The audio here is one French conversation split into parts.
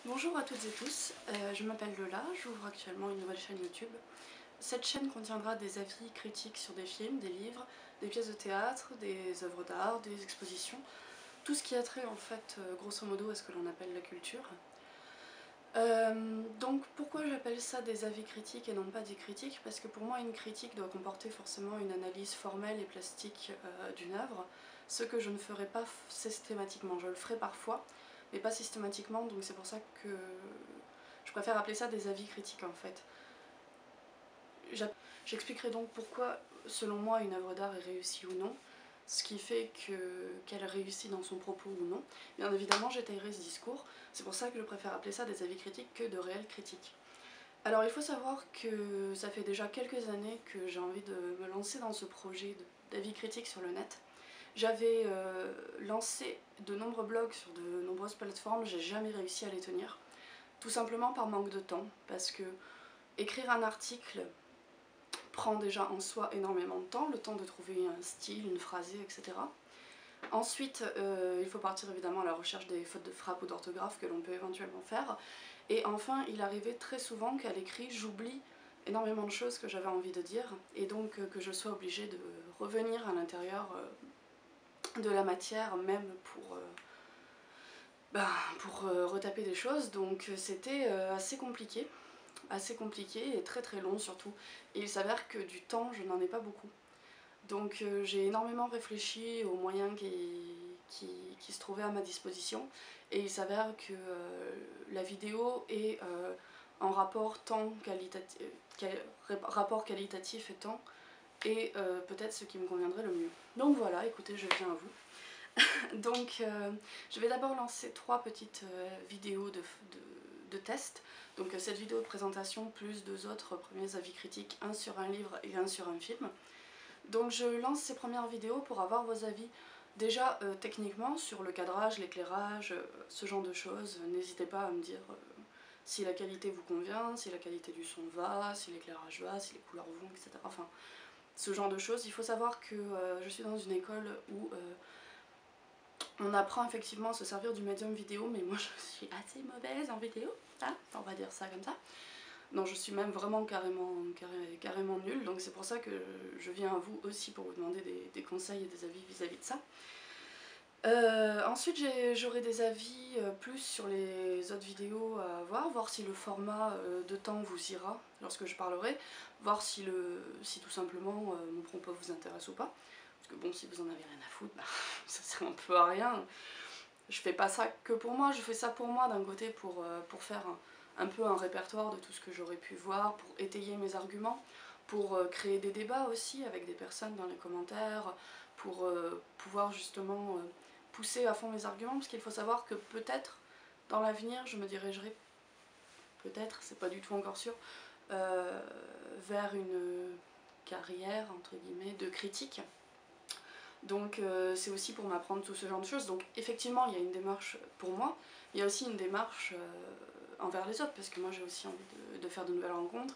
Bonjour à toutes et tous, je m'appelle Lola, j'ouvre actuellement une nouvelle chaîne YouTube. Cette chaîne contiendra des avis critiques sur des films, des livres, des pièces de théâtre, des œuvres d'art, des expositions, tout ce qui a trait en fait grosso modo à ce que l'on appelle la culture. Donc pourquoi j'appelle ça des avis critiques et non pas des critiques? Parce que pour moi une critique doit comporter forcément une analyse formelle et plastique d'une œuvre, ce que je ne ferai pas systématiquement, je le ferai parfois, mais pas systématiquement, donc c'est pour ça que je préfère appeler ça des avis critiques en fait. J'expliquerai donc pourquoi, selon moi, une œuvre d'art est réussie ou non, ce qui fait qu'elle réussit dans son propos ou non. Bien évidemment, j'étayerai ce discours, c'est pour ça que je préfère appeler ça des avis critiques que de réelles critiques. Alors il faut savoir que ça fait déjà quelques années que j'ai envie de me lancer dans ce projet d'avis critiques sur le net. J'avais lancé de nombreux blogs sur de nombreuses plateformes, j'ai jamais réussi à les tenir. Tout simplement par manque de temps, parce que écrire un article prend déjà en soi énormément de temps, le temps de trouver un style, une phrasée, etc. Ensuite, il faut partir évidemment à la recherche des fautes de frappe ou d'orthographe que l'on peut éventuellement faire. Et enfin, il arrivait très souvent qu'à l'écrit, j'oublie énormément de choses que j'avais envie de dire, et donc que je sois obligée de revenir à l'intérieur de la matière, même pour retaper des choses, donc c'était assez compliqué et très très long surtout. Et il s'avère que du temps, je n'en ai pas beaucoup. Donc j'ai énormément réfléchi aux moyens qui se trouvaient à ma disposition, et il s'avère que la vidéo est en rapport rapport qualitatif et temps, et peut-être ce qui me conviendrait le mieux. Donc voilà, écoutez, je viens à vous. Donc je vais d'abord lancer 3 petites vidéos de test. Donc cette vidéo de présentation plus 2 autres premiers avis critiques, un sur un livre et un sur un film. Donc je lance ces premières vidéos pour avoir vos avis déjà techniquement sur le cadrage, l'éclairage, ce genre de choses. N'hésitez pas à me dire si la qualité vous convient, si la qualité du son va, si l'éclairage va, si les couleurs vont, etc. Enfin, ce genre de choses. Il faut savoir que je suis dans une école où on apprend effectivement à se servir du médium vidéo, mais moi je suis assez mauvaise en vidéo, hein, on va dire ça comme ça. Non, je suis même vraiment carrément nulle, donc c'est pour ça que je viens à vous aussi pour vous demander des conseils et des avis vis-à-vis de ça. Ensuite j'aurai des avis plus sur les autres vidéos à voir si le format de temps vous ira lorsque je parlerai, voir si tout simplement mon propos vous intéresse ou pas. Parce que bon, si vous en avez rien à foutre, bah, ça sert un peu à rien. Je fais pas ça que pour moi, je fais ça pour moi d'un côté pour faire un peu un répertoire de tout ce que j'aurais pu voir, pour étayer mes arguments, pour créer des débats aussi avec des personnes dans les commentaires, pour pouvoir justement pousser à fond mes arguments, parce qu'il faut savoir que peut-être dans l'avenir je me dirigerai, peut-être, c'est pas du tout encore sûr, vers une carrière entre guillemets de critique. Donc c'est aussi pour m'apprendre tout ce genre de choses. Donc effectivement il y a une démarche pour moi, il y a aussi une démarche envers les autres, parce que moi j'ai aussi envie de faire de nouvelles rencontres,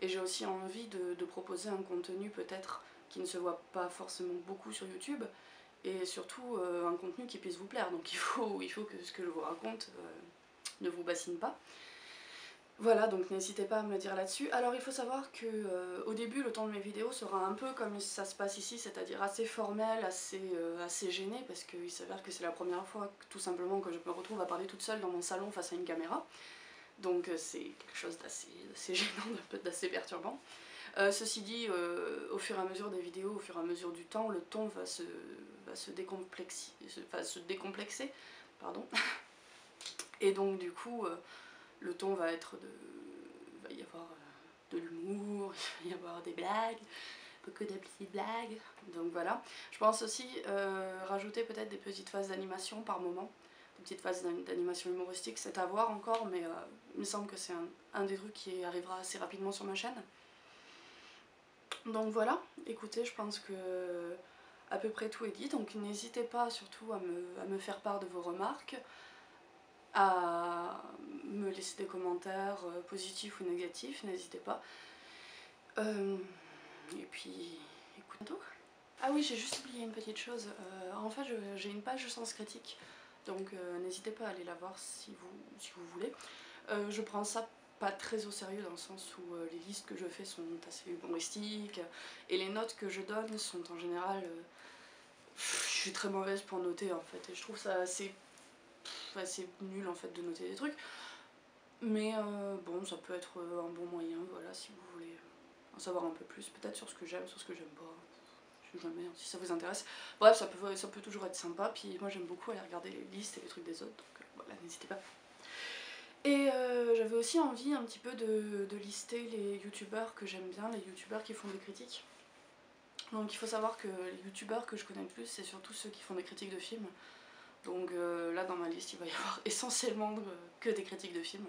et j'ai aussi envie de proposer un contenu peut-être qui ne se voit pas forcément beaucoup sur YouTube, et surtout un contenu qui puisse vous plaire. Donc il faut que ce que je vous raconte ne vous bassine pas. Voilà, donc n'hésitez pas à me le dire là-dessus. Alors il faut savoir que au début, le ton de mes vidéos sera un peu comme ça se passe ici, c'est-à-dire assez formel, assez gêné, parce qu'il s'avère que c'est la première fois tout simplement que je me retrouve à parler toute seule dans mon salon face à une caméra. Donc c'est quelque chose d'assez gênant, d'assez perturbant. Ceci dit, au fur et à mesure des vidéos, au fur et à mesure du temps, le ton va se décomplexer, pardon. Et donc du coup, le ton va être il va y avoir de l'humour, il va y avoir des blagues, beaucoup de petites blagues, donc voilà. Je pense aussi rajouter peut-être des petites phases d'animation par moment, des petites phases d'animation humoristique, c'est à voir encore, mais il me semble que c'est un des trucs qui arrivera assez rapidement sur ma chaîne. Donc voilà, écoutez, je pense que à peu près tout est dit, donc n'hésitez pas surtout à me faire part de vos remarques, à me laisser des commentaires positifs ou négatifs, n'hésitez pas. Et puis, écoutez. Ah oui, j'ai juste oublié une petite chose. En fait, j'ai une page de Sens Critique donc n'hésitez pas à aller la voir si vous voulez. Je prends ça pas très au sérieux dans le sens où les listes que je fais sont assez humoristiques et les notes que je donne sont en général... je suis très mauvaise pour noter en fait et je trouve ça assez nul en fait de noter des trucs. Mais bon, ça peut être un bon moyen, voilà, si vous voulez en savoir un peu plus, peut-être sur ce que j'aime, sur ce que j'aime pas. Je sais jamais, hein, si ça vous intéresse. Bref, ça peut toujours être sympa, puis moi j'aime beaucoup aller regarder les listes et les trucs des autres, donc voilà, n'hésitez pas. Et j'avais aussi envie un petit peu de lister les youtubeurs que j'aime bien, les youtubeurs qui font des critiques. Donc il faut savoir que les youtubeurs que je connais le plus, c'est surtout ceux qui font des critiques de films. Donc là dans ma liste il va y avoir essentiellement que des critiques de films.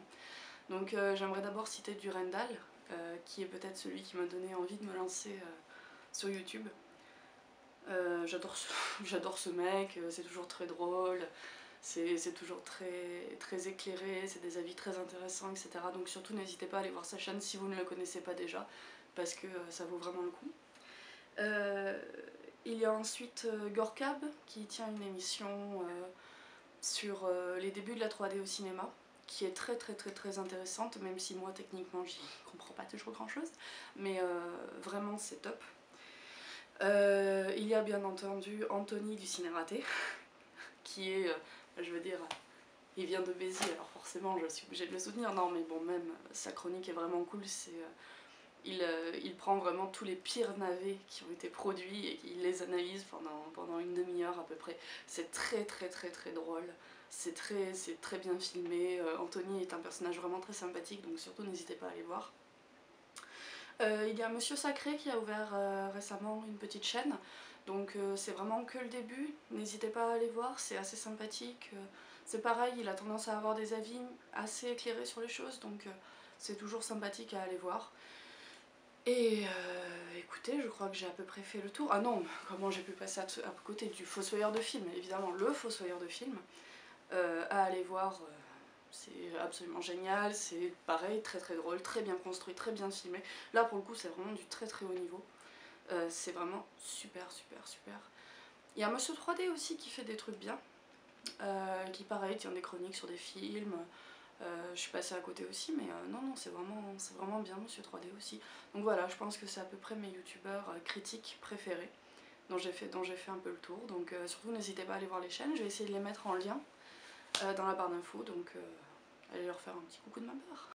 Donc j'aimerais d'abord citer Durandal, qui est peut-être celui qui m'a donné envie de me lancer sur YouTube. J'adore ce mec, c'est toujours très drôle, c'est toujours très éclairé, c'est des avis très intéressants, etc. Donc surtout n'hésitez pas à aller voir sa chaîne si vous ne le connaissez pas déjà, parce que ça vaut vraiment le coup. Il y a ensuite Gorkab qui tient une émission sur les débuts de la 3D au cinéma, qui est très intéressante, même si moi techniquement j'y comprends pas toujours grand chose, mais vraiment c'est top. Il y a bien entendu Anthony du Ciné Raté, qui est, je veux dire, il vient de Béziers, alors forcément je suis obligée de le soutenir, non mais bon, même sa chronique est vraiment cool, il prend vraiment tous les pires navets qui ont été produits et il les analyse pendant une demi-heure à peu près. C'est très drôle, c'est très bien filmé. Anthony est un personnage vraiment très sympathique, donc surtout n'hésitez pas à aller voir. Il y a Monsieur Sacré qui a ouvert récemment une petite chaîne, donc c'est vraiment que le début, n'hésitez pas à aller voir, c'est assez sympathique. C'est pareil, il a tendance à avoir des avis assez éclairés sur les choses, donc c'est toujours sympathique à aller voir. Et écoutez, je crois que j'ai à peu près fait le tour. Ah non, comment j'ai pu passer à côté du Fossoyeur de film, évidemment le Fossoyeur de film, à aller voir, c'est absolument génial, c'est pareil, très drôle, très bien construit, très bien filmé. Là pour le coup c'est vraiment du très haut niveau, c'est vraiment super. Il y a Monsieur 3D aussi qui fait des trucs bien, qui pareil tient des chroniques sur des films. Je suis passée à côté aussi, mais non, c'est vraiment bien Monsieur 3D aussi. Donc voilà, je pense que c'est à peu près mes youtubeurs critiques préférés dont j'ai fait un peu le tour. Donc surtout n'hésitez pas à aller voir les chaînes, je vais essayer de les mettre en lien dans la barre d'infos, donc allez leur faire un petit coucou de ma part.